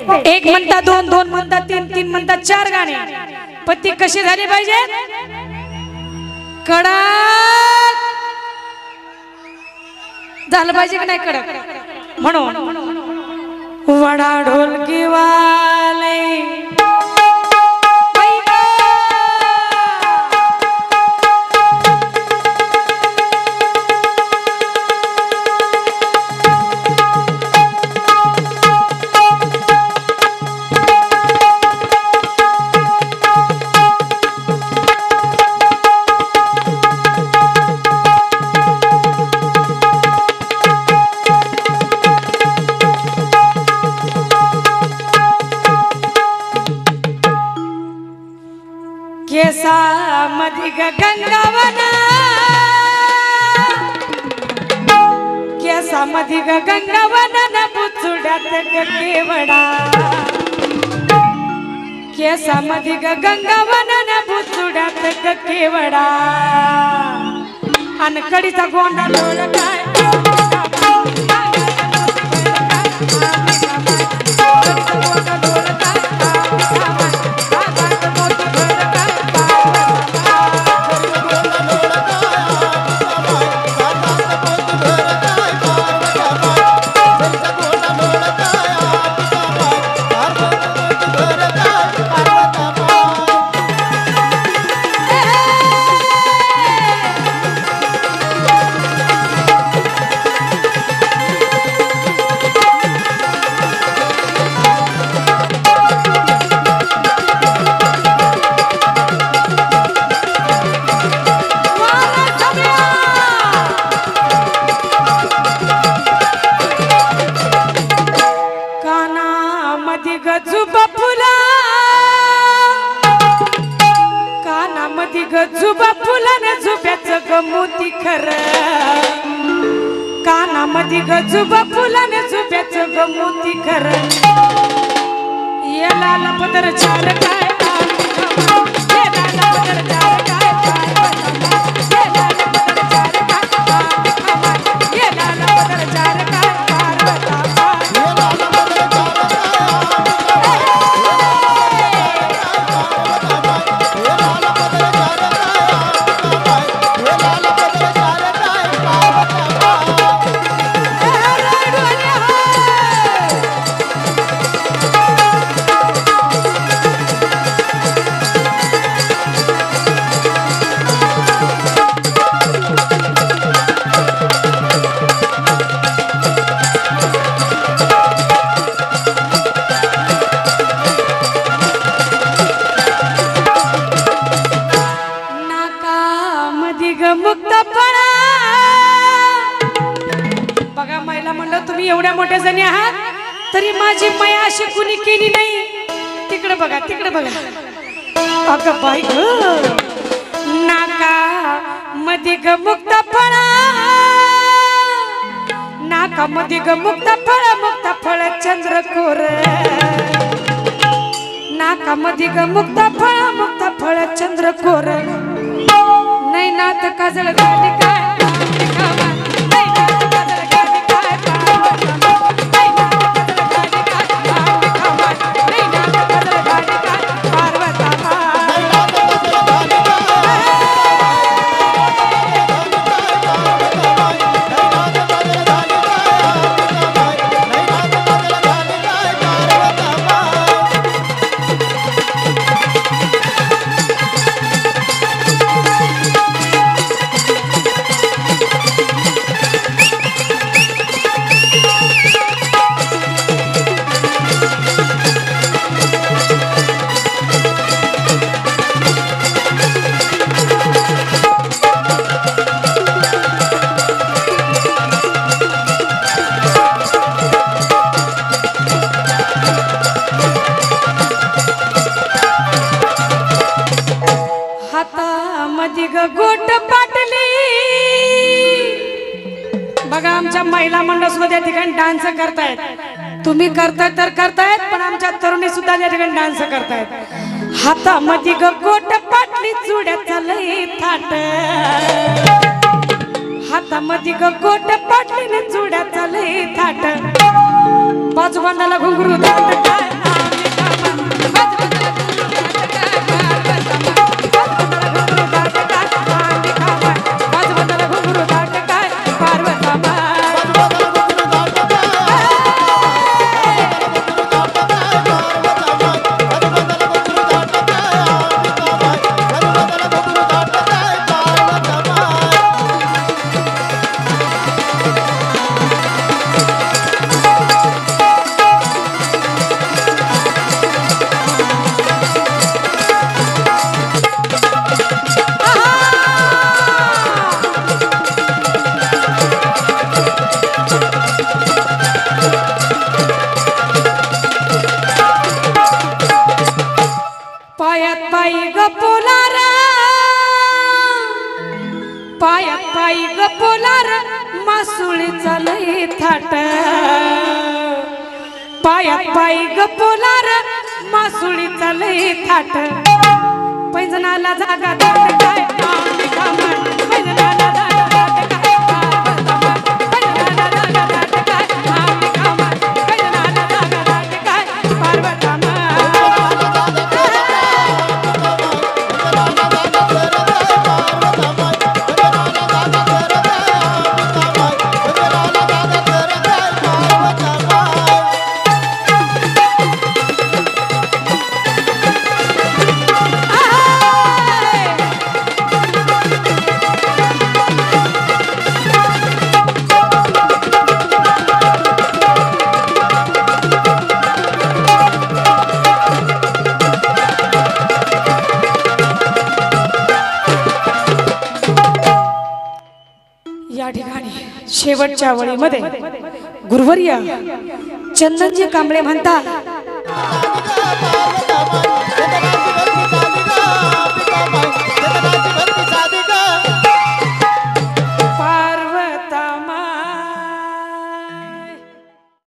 एक म्हणता दोन, दोन म्हणता तीन, तीन म्हणता चार गाणे. पती कसे झाले पाहिजे? कडक झालं पाहिजे की नाही कडक. म्हणून वडा ढोलकी वाले केसा मधी गंगावन, केसा मधी गंगावन न बुचुड्यात केवडा. केसा मधी गंगावन न बुचुड्यात केवडा. अन कडीचा गोंडा लोळ काय गजुबा फुला, कानामध्ये गजुबा फुलाने झुब्याचं गमोती खरं. कानामध्ये गजुबा फुलाने झुब्याचं गमोती खरं. याला लपदर चार काय मुक्त फळा. बघा महिला मंडळ, तुम्ही एवढ्या मोठ्या जणी आहात तरी माझी माया अशी कुणी केली नाही. तिकडे बघा, तिकडे बघा. अगं बाई ग, नाका मध्ये ग मुक्त फळा, नाका मध्ये ग मुक्त फळ चंद्रकोर. नाका मध्ये ग मुक्त फळ चंद्रकोर. नाही नात काजळ गाली काय गोट पाटली. बघा आमच्या महिला मंडळ सुद्धा त्या ठिकाणी डान्स करतायत. तुम्ही करताय तर करतायत, पण आमच्या तरुणी सुद्धा त्या ठिकाणी डान्स करतायत. हातामध्ये गोट पाटली चुड्याचा लई थाट. हातामध्ये गोट पाटली चुड्याचा लई थाट. बाजूबांधाला घुंगरू थाट काय पायी ग पोलार पायात पायी ग पोलार मासुळीचा लई थाट पायात पायी ग पोलार मासुळीचा लई थाट पैजनाला जागा दाट काय आम्ही कामण पैजनाला जागा दाट काय पैजनाला जागा दाट काय आम्ही कामण पैजनाला जागा दाट काय पार्वतमा या ठिकाणी शेवटच्या वळीमध्ये गुरुवर्य चंदनजी कांबळे म्हणतात